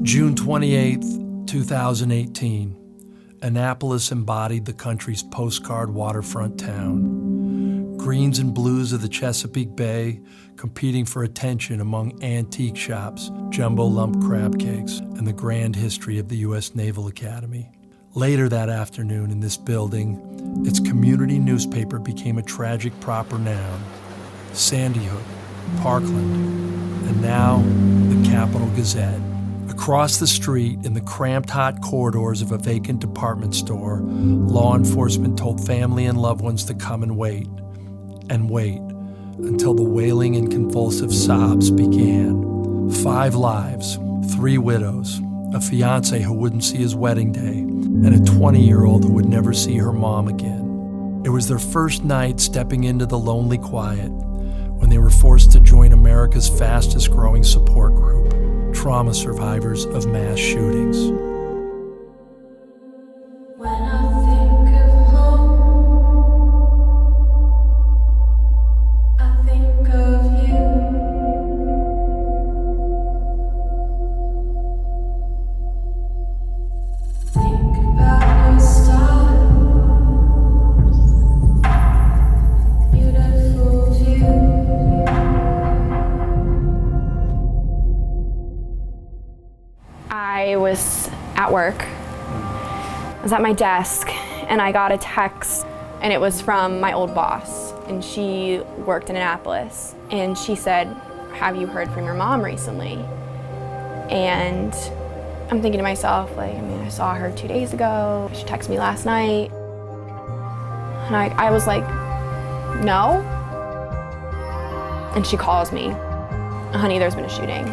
June 28th, 2018. Annapolis embodied the country's postcard waterfront town. Greens and blues of the Chesapeake Bay competing for attention among antique shops, jumbo lump crab cakes, and the grand history of the U.S. Naval Academy. Later that afternoon in this building, its community newspaper became a tragic proper noun. Sandy Hook, Parkland, and now the Capital Gazette. Across the street, in the cramped, hot corridors of a vacant department store, law enforcement told family and loved ones to come and wait, until the wailing and convulsive sobs began. 5 lives, 3 widows, a fiancé who wouldn't see his wedding day, and a 20-year-old who would never see her mom again. It was their first night stepping into the lonely quiet when they were forced to join America's fastest-growing support group, trauma survivors of mass shootings. When I think of home, I think of you. Think about your stars, beautiful view. I was at work. I was at my desk and I got a text, and it was from my old boss, and she worked in Annapolis, and she said, "Have you heard from your mom recently?" And I'm thinking to myself, I saw her 2 days ago. She texted me last night. And I was like, no. And she calls me, "Honey, there's been a shooting."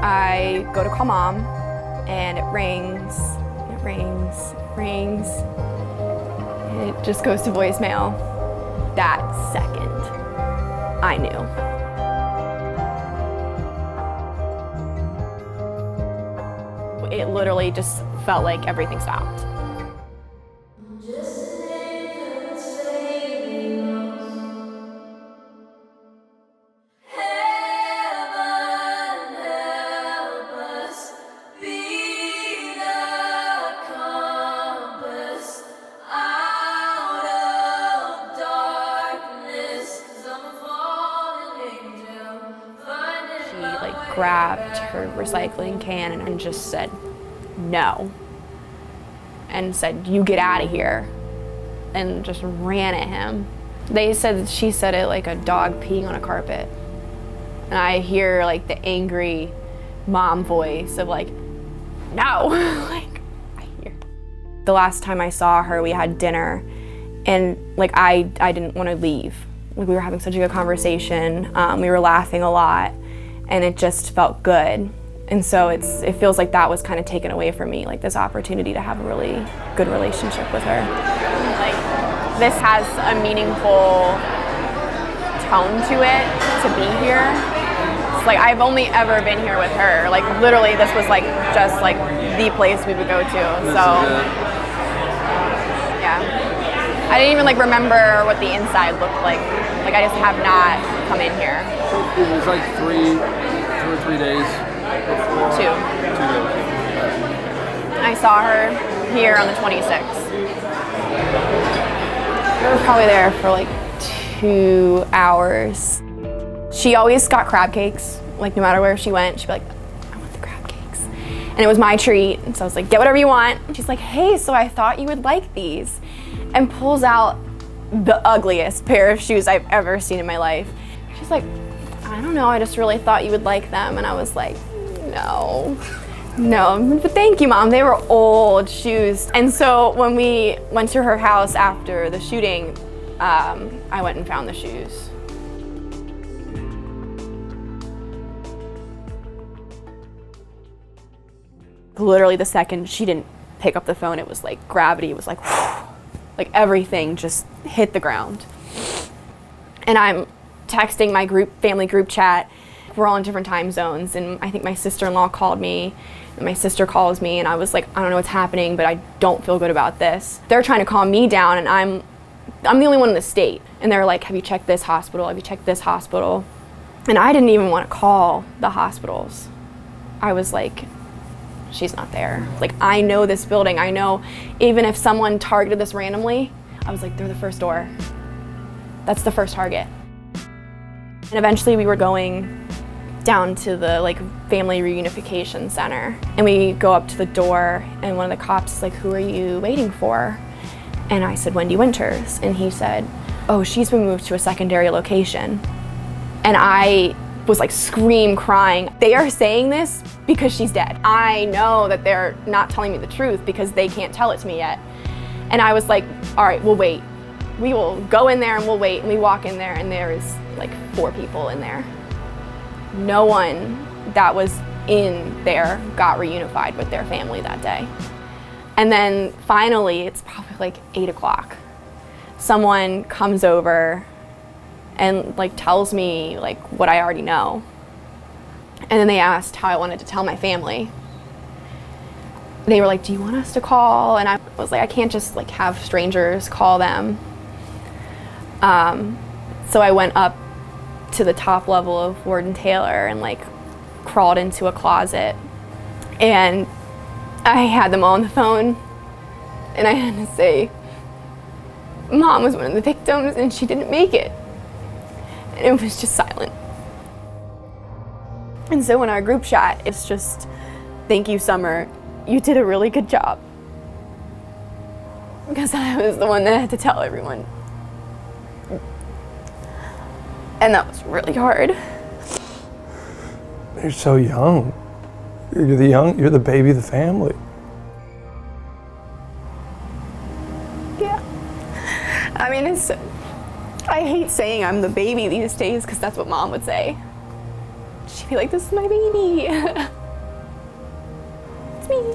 I go to call mom, and it rings, and it just goes to voicemail. That second, I knew. It literally just felt like everything stopped. Grabbed her recycling can and just said no, and said, "You get out of here," and just ran at him. They said she said it like a dog peeing on a carpet, and I hear like the angry mom voice of like, "No." Like, I hear. The last time I saw her, we had dinner, and like I didn't want to leave. Like, we were having such a good conversation. We were laughing a lot. And it just felt good. And so it feels like that was kind of taken away from me, like this opportunity to have a really good relationship with her. Like, this has a meaningful tone to it to be here. It's like, I've only ever been here with her. Like, literally, this was like just like the place we would go to. So, yeah. I didn't even like remember what the inside looked like. Like, I just have not come in here. So it was like 2 or 3 days before? 2. 2 days. I saw her here on the 26th. We were probably there for like 2 hours. She always got crab cakes. Like, no matter where she went, she'd be like, "I want the crab cakes." And it was my treat. And so I was like, "Get whatever you want." She's like, "Hey, so I thought you would like these." And pulls out the ugliest pair of shoes I've ever seen in my life. She's like, "I don't know, I just really thought you would like them." And I was like, no, but thank you, Mom. They were old shoes. And so when we went to her house after the shooting, I went and found the shoes. Literally the second she didn't pick up the phone, it was like gravity. It was like, whew, like everything just hit the ground. And I'm texting my family group chat. We're all in different time zones, and I think my sister-in-law called me, and my sister calls me, and I was like, "I don't know what's happening, but I don't feel good about this." They're trying to calm me down, and I'm the only one in the state. And they're like, "Have you checked this hospital? Have you checked this hospital?" And I didn't even want to call the hospitals. I was like, she's not there. Like, I know this building. I know even if someone targeted this randomly, I was like, they're the first door. That's the first target. And eventually we were going down to the like family reunification center, and we go up to the door, and one of the cops is like, who are you waiting for? And I said, Wendi Winters. And he said, oh, she's been moved to a secondary location. And I was like crying. They are saying this because she's dead. I know that they're not telling me the truth because they can't tell it to me yet. And I was like, all right, we'll wait. We will go in there and we'll wait. And we walk in there, and there is like 4 people in there. No one that was in there got reunified with their family that day. And then finally, it's probably like 8 o'clock. Someone comes over and like tells me like what I already know. And then they asked how I wanted to tell my family. They were like, do you want us to call? And I was like, I can't just like have strangers call them. So I went up to the top level of Warden Taylor and like crawled into a closet, and I had them all on the phone, and I had to say, Mom was one of the victims and she didn't make it. And it was just silent. And so in our group chat, it's just, thank you, Summer. You did a really good job. Because I was the one that had to tell everyone. And that was really hard. You're so young. You're the baby of the family. Yeah. I mean, I hate saying I'm the baby these days because that's what Mom would say. She'd be like, this is my baby. It's me.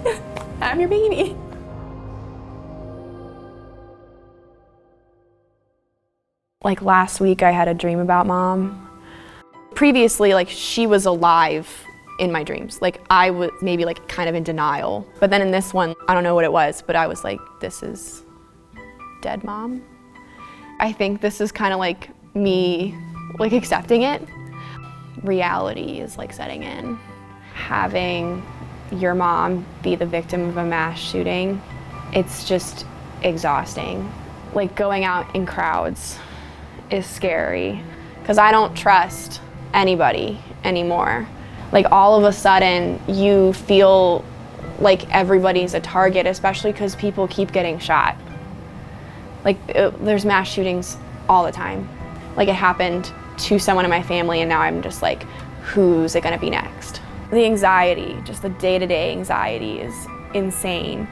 I'm your baby. Like last week, I had a dream about Mom. Previously, like she was alive in my dreams. Like I was maybe like kind of in denial. But then in this one, I don't know what it was, but I was like, this is dead Mom. I think this is kind of like me like accepting it. Reality is like setting in. Having your mom be the victim of a mass shooting, it's just exhausting. Like going out in crowds is scary because I don't trust anybody anymore. Like all of a sudden you feel like everybody's a target, especially because people keep getting shot. Like there's mass shootings all the time. Like it happened to someone in my family, and now I'm just like, who's it gonna be next? The anxiety, just the day-to-day anxiety is insane.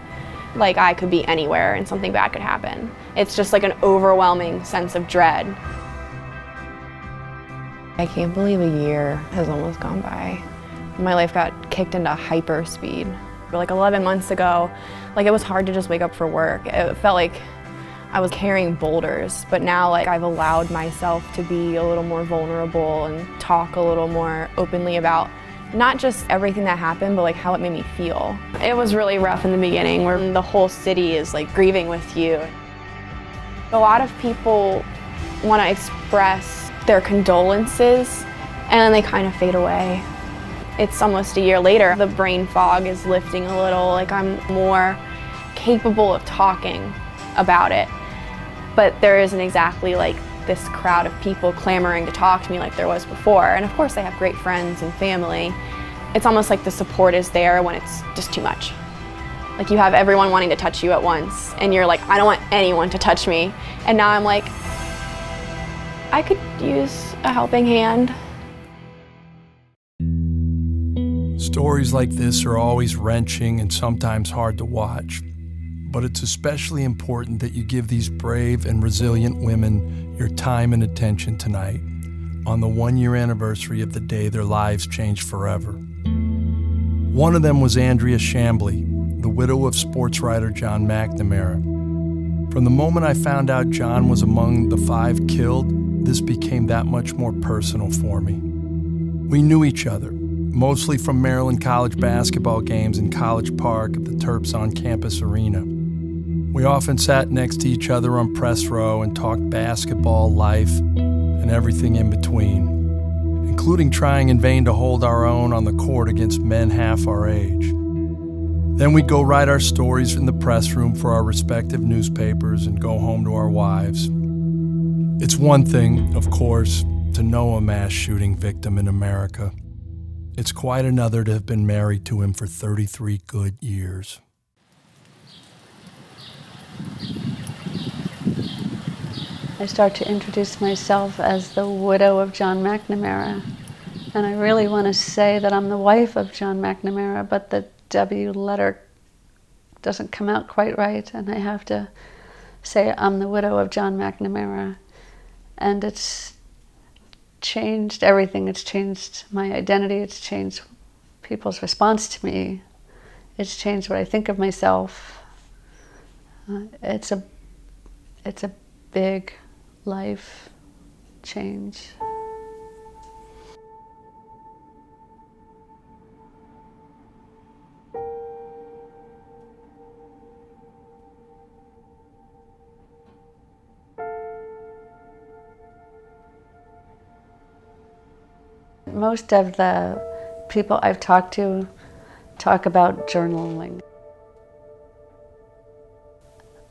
Like I could be anywhere and something bad could happen. It's just like an overwhelming sense of dread. I can't believe a year has almost gone by. My life got kicked into hyperspeed. Like 11 months ago, like it was hard to just wake up for work. It felt like I was carrying boulders, but now like I've allowed myself to be a little more vulnerable and talk a little more openly about not just everything that happened, but like how it made me feel. It was really rough in the beginning where the whole city is like grieving with you. A lot of people want to express their condolences and then they kind of fade away. It's almost a year later, the brain fog is lifting a little, like I'm more capable of talking about it. But there isn't exactly like this crowd of people clamoring to talk to me like there was before. And of course I have great friends and family. It's almost like the support is there when it's just too much. Like you have everyone wanting to touch you at once and you're like, I don't want anyone to touch me. And now I'm like, I could use a helping hand. Stories like this are always wrenching and sometimes hard to watch. But it's especially important that you give these brave and resilient women your time and attention tonight on the 1-year anniversary of the day their lives changed forever. One of them was Andrea Chamblee, the widow of sports writer John McNamara. From the moment I found out John was among the 5 killed, this became that much more personal for me. We knew each other, mostly from Maryland college basketball games in College Park at the Terps on-campus arena. We often sat next to each other on press row and talked basketball, life, and everything in between, including trying in vain to hold our own on the court against men half our age. Then we'd go write our stories in the press room for our respective newspapers and go home to our wives. It's one thing, of course, to know a mass shooting victim in America. It's quite another to have been married to him for 33 good years. I start to introduce myself as the widow of John McNamara. And I really want to say that I'm the wife of John McNamara, but the W letter doesn't come out quite right, and I have to say I'm the widow of John McNamara. And it's changed everything. It's changed my identity. It's changed people's response to me. It's changed what I think of myself. It's a big life change. Most of the people I've talked to talk about journaling.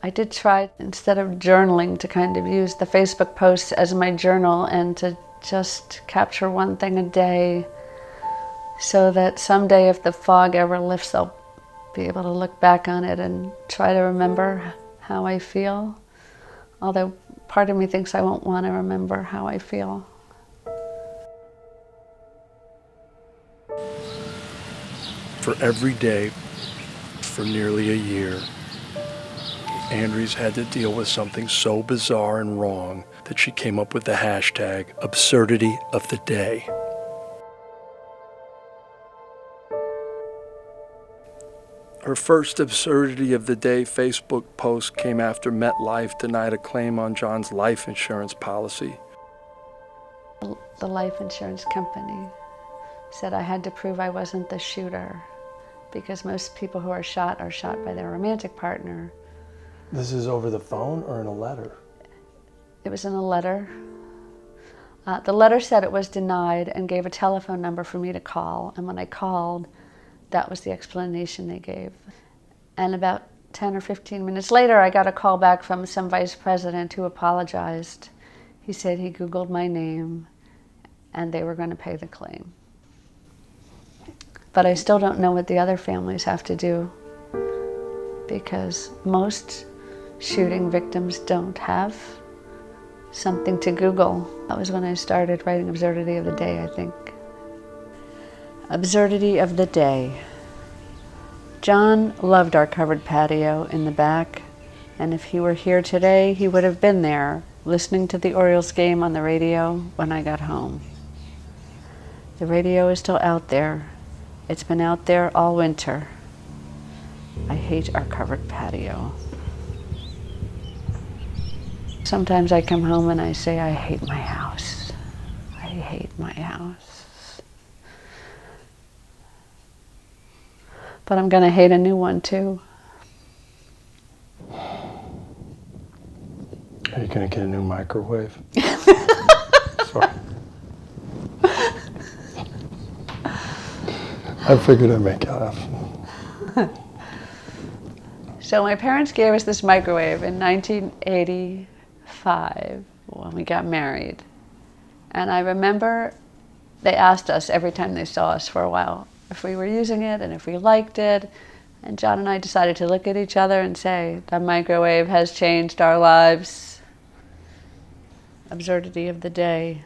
I did try, instead of journaling, to kind of use the Facebook posts as my journal and to just capture one thing a day so that someday if the fog ever lifts, I'll be able to look back on it and try to remember how I feel. Although part of me thinks I won't want to remember how I feel. For every day, for nearly a year, Andrea's had to deal with something so bizarre and wrong that she came up with the hashtag absurdity of the day. Her first absurdity of the day Facebook post came after MetLife denied a claim on John's life insurance policy. The life insurance company said I had to prove I wasn't the shooter, because most people who are shot by their romantic partner. This is over the phone or in a letter? It was in a letter. The letter said it was denied and gave a telephone number for me to call. And when I called, that was the explanation they gave. And about 10 or 15 minutes later, I got a call back from some vice president who apologized. He said he Googled my name and they were going to pay the claim. But I still don't know what the other families have to do, because most shooting victims don't have something to Google. That was when I started writing Absurdity of the Day, I think. Absurdity of the Day. John loved our covered patio in the back, and if he were here today, he would have been there, listening to the Orioles game on the radio when I got home. The radio is still out there. It's been out there all winter. I hate our covered patio. Sometimes I come home and I say, I hate my house. I hate my house. But I'm gonna hate a new one too. Are you gonna get a new microwave? Sorry. I figured I'd make you laugh. So my parents gave us this microwave in 1985 when we got married. And I remember they asked us every time they saw us for a while if we were using it and if we liked it. And John and I decided to look at each other and say, the microwave has changed our lives. Absurdity of the day.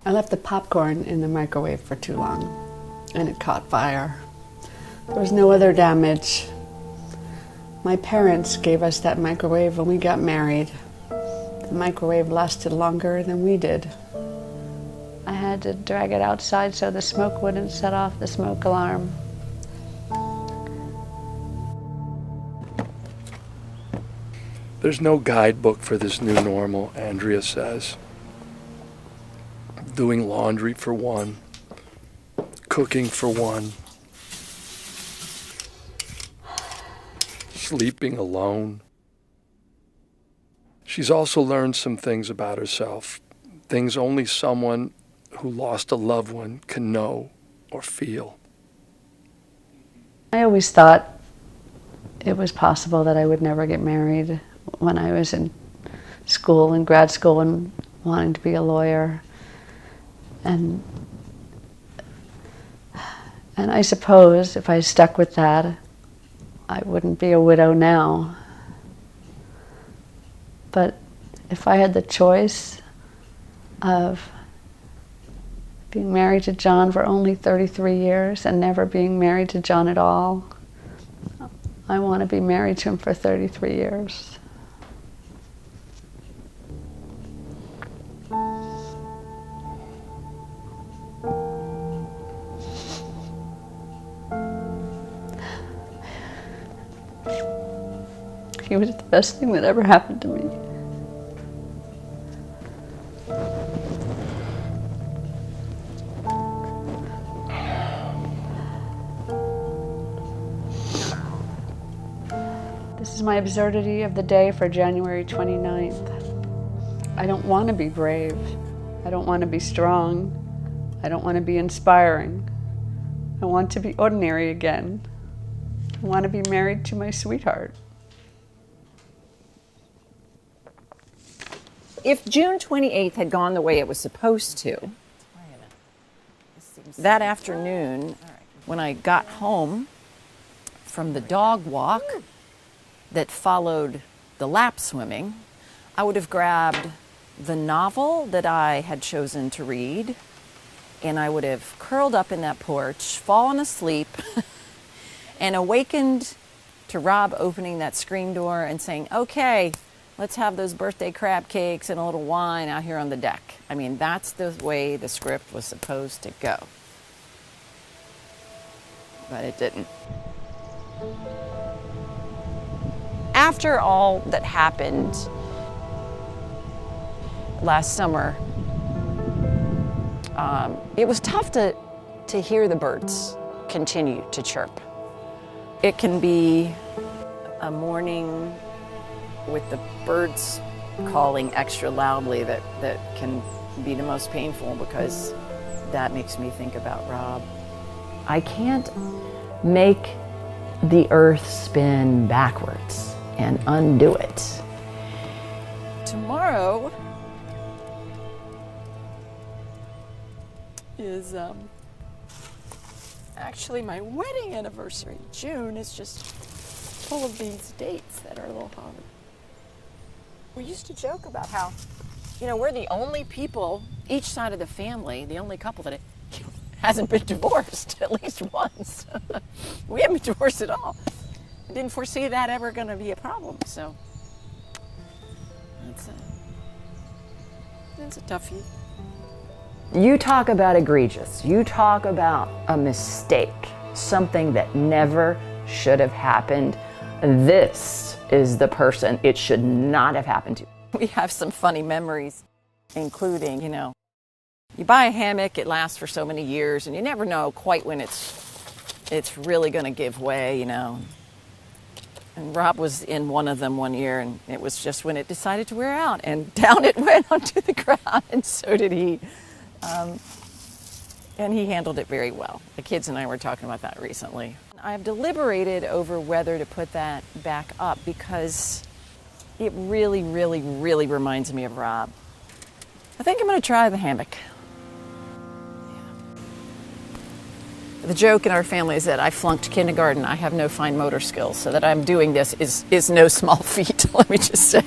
I left the popcorn in the microwave for too long and it caught fire. There was no other damage. My parents gave us that microwave when we got married. The microwave lasted longer than we did. I had to drag it outside so the smoke wouldn't set off the smoke alarm. There's no guidebook for this new normal, Andrea says. Doing laundry for one, cooking for one, sleeping alone. She's also learned some things about herself, things only someone who lost a loved one can know or feel. I always thought it was possible that I would never get married when I was in school, in grad school, and wanting to be a lawyer. And I suppose if I stuck with that, I wouldn't be a widow now. But if I had the choice of being married to John for only 33 years and never being married to John at all, I want to be married to him for 33 years. He was the best thing that ever happened to me. This is my absurdity of the day for January 29th. I don't want to be brave. I don't want to be strong. I don't want to be inspiring. I want to be ordinary again. I want to be married to my sweetheart. If June 28th had gone the way it was supposed to, that afternoon when I got home from the dog walk that followed the lap swimming, I would have grabbed the novel that I had chosen to read, and I would have curled up in that porch, fallen asleep, and awakened to Rob opening that screen door and saying, "Okay, let's have those birthday crab cakes and a little wine out here on the deck." I mean, that's the way the script was supposed to go. But it didn't. After all that happened last summer, it was tough to hear the birds continue to chirp. It can be a morning with the birds calling extra loudly that can be the most painful, because that makes me think about Rob. I can't make the earth spin backwards and undo it. Tomorrow is actually my wedding anniversary. June is just full of these dates that are a little hard. We used to joke about how, we're the only people, each side of the family, the only couple that hasn't been divorced at least once. We haven't been divorced at all. I didn't foresee that ever going to be a problem, so that's a toughie. You talk about egregious. You talk about a mistake, something that never should have happened. This is the person it should not have happened to. We have some funny memories, including, you buy a hammock, it lasts for so many years, and you never know quite when it's really going to give way, And Rob was in one of them one year, and it was just when it decided to wear out, and down it went onto the ground, and so did he. And he handled it very well. The kids and I were talking about that recently. I've deliberated over whether to put that back up, because it really, really, really reminds me of Rob. I think I'm going to try the hammock. The joke in our family is that I flunked kindergarten. I have no fine motor skills, so that I'm doing this is no small feat, let me just say.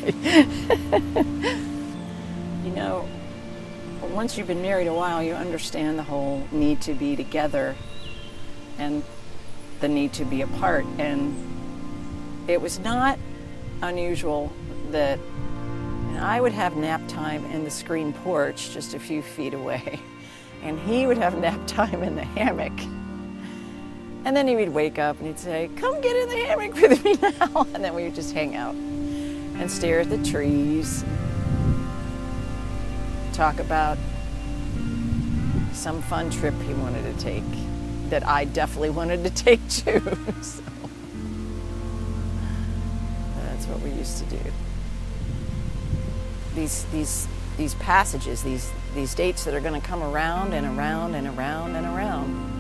Once you've been married a while, you understand the whole need to be together and the need to be apart. And it was not unusual that I would have nap time in the screen porch just a few feet away, and he would have nap time in the hammock. And then he would wake up and he'd say, "Come get in the hammock with me now." And then we would just hang out and stare at the trees, talk about some fun trip he wanted to take that I definitely wanted to take too. So that's what we used to do. These passages, these these dates that are going to come around and around and around and around.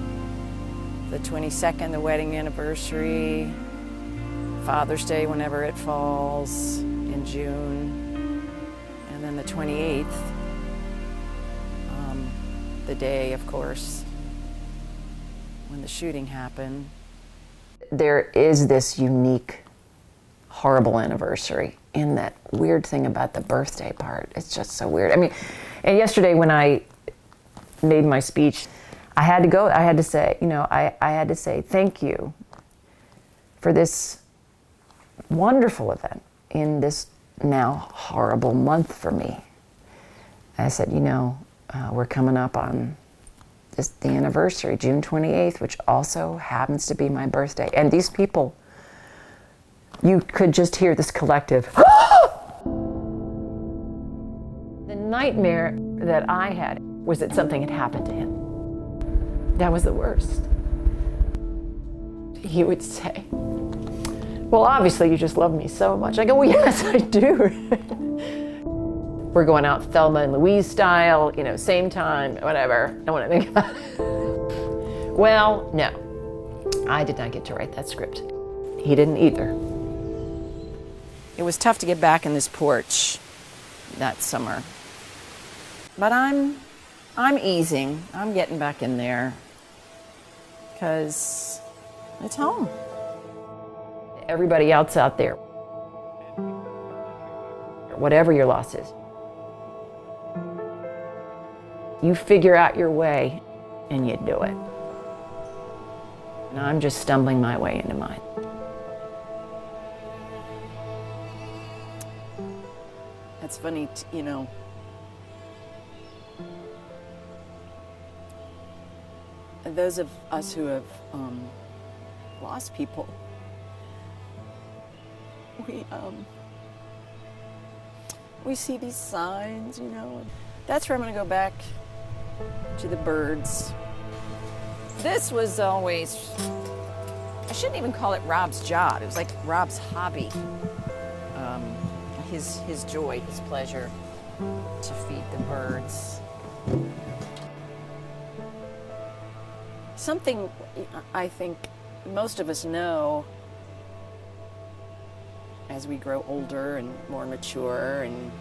The 22nd, the wedding anniversary, Father's Day whenever it falls in June, and then the 28th, the day, of course, when the shooting happened. There is this unique, horrible anniversary in that weird thing about the birthday part. It's just so weird. I mean, and yesterday when I made my speech, I had to say, I had to say thank you for this wonderful event in this now horrible month for me. I said, we're coming up on the anniversary, June 28th, which also happens to be my birthday. And these people, you could just hear this collective, the nightmare that I had was that something had happened to him. That was the worst. He would say, well, obviously you just love me so much. I go, well, yes, I do. We're going out Thelma and Louise style, same time, whatever. I don't want to think about it. Well, no, I did not get to write that script. He didn't either. It was tough to get back in this porch that summer. But I'm easing. I'm getting back in there because it's home. Everybody else out there, whatever your loss is, you figure out your way and you do it. And I'm just stumbling my way into mine. That's funny, those of us who have lost people, we see these signs, That's where I'm going to go back to the birds. This was always, I shouldn't even call it Rob's job. It was like Rob's hobby, his joy, his pleasure to feed the birds. Something I think most of us know as we grow older and more mature and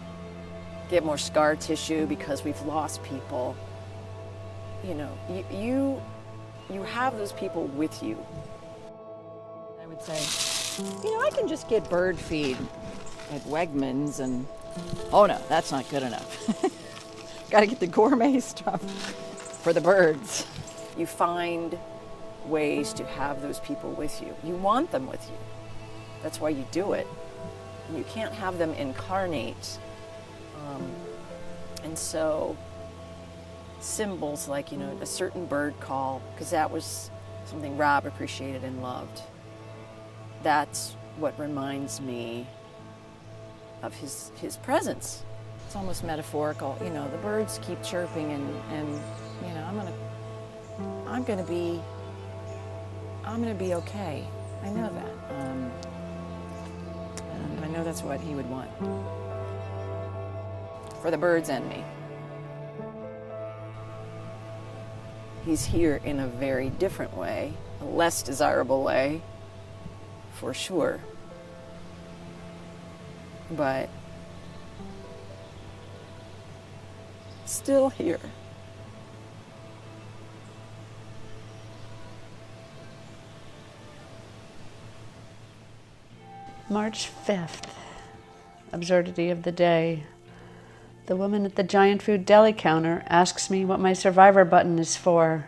get more scar tissue because we've lost people, you have those people with you. I would say, I can just get bird feed at Wegmans and, oh no, that's not good enough. Got to get the gourmet stuff for the birds. You find ways to have those people with you. You want them with you. That's why you do it. And you can't have them incarnate. And so symbols like, a certain bird call, because that was something Rob appreciated and loved. That's what reminds me of his presence. It's almost metaphorical. The birds keep chirping and I'm gonna be okay. I know that. And I know that's what he would want. For the birds and me. He's here in a very different way, a less desirable way, for sure. But still here. March 5th, absurdity of the day. The woman at the giant food deli counter asks me what my survivor button is for.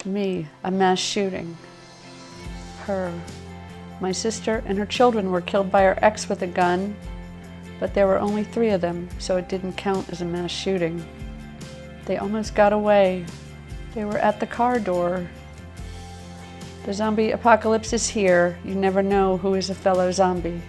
Me, a mass shooting. Her. My sister and her children were killed by her ex with a gun, but there were only 3 of them, so it didn't count as a mass shooting. They almost got away. They were at the car door. The zombie apocalypse is here. You never know who is a fellow zombie.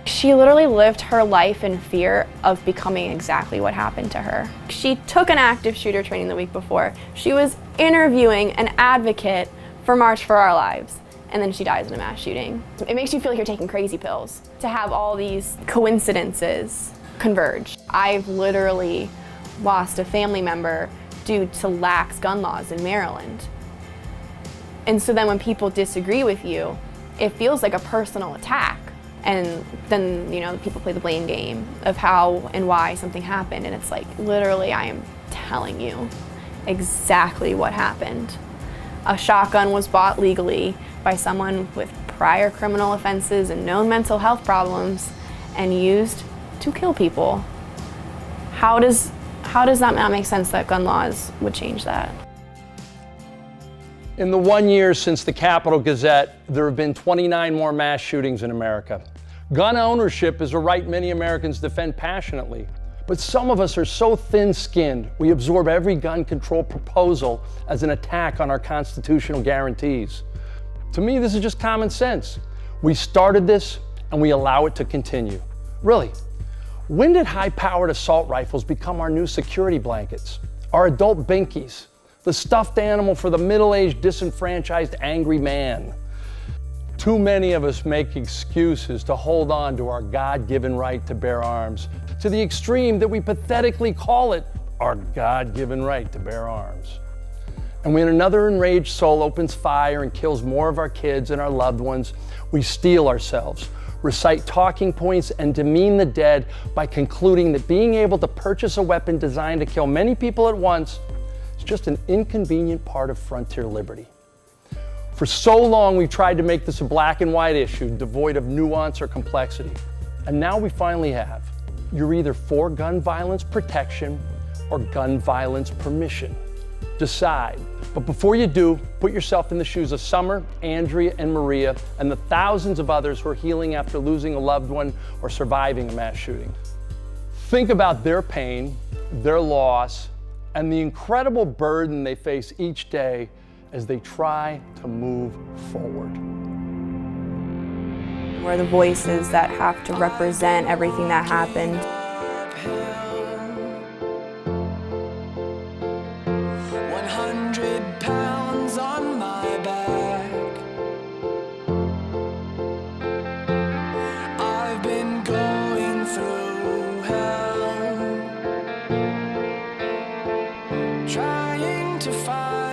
She literally lived her life in fear of becoming exactly what happened to her. She took an active shooter training the week before. She was interviewing an advocate for March for Our Lives, and then she dies in a mass shooting. It makes you feel like you're taking crazy pills to have all these coincidences converge. I've literally lost a family member due to lax gun laws in Maryland. And so then when people disagree with you, it feels like a personal attack. And then, you know, people play the blame game of how and why something happened. And it's like, literally, I am telling you exactly what happened. A shotgun was bought legally by someone with prior criminal offenses and known mental health problems and used to kill people. How does that not make sense that gun laws would change that? In the 1 year since the Capital Gazette, there have been 29 more mass shootings in America. Gun ownership is a right many Americans defend passionately, but some of us are so thin-skinned, we absorb every gun control proposal as an attack on our constitutional guarantees. To me, this is just common sense. We started this, and we allow it to continue. Really, when did high-powered assault rifles become our new security blankets? Our adult binkies? The stuffed animal for the middle-aged, disenfranchised, angry man? Too many of us make excuses to hold on to our God-given right to bear arms, to the extreme that we pathetically call it our God-given right to bear arms. And when another enraged soul opens fire and kills more of our kids and our loved ones, we steel ourselves, recite talking points, and demean the dead by concluding that being able to purchase a weapon designed to kill many people at once is just an inconvenient part of frontier liberty. For so long, we've tried to make this a black and white issue, devoid of nuance or complexity. And now we finally have. You're either for gun violence protection or gun violence permission. Decide. But before you do, put yourself in the shoes of Summer, Andrea, and Maria, and the thousands of others who are healing after losing a loved one or surviving a mass shooting. Think about their pain, their loss, and the incredible burden they face each day as they try to move forward. We're the voices that have to represent everything that happened. 100 pounds on my back. I've been going through hell, trying to find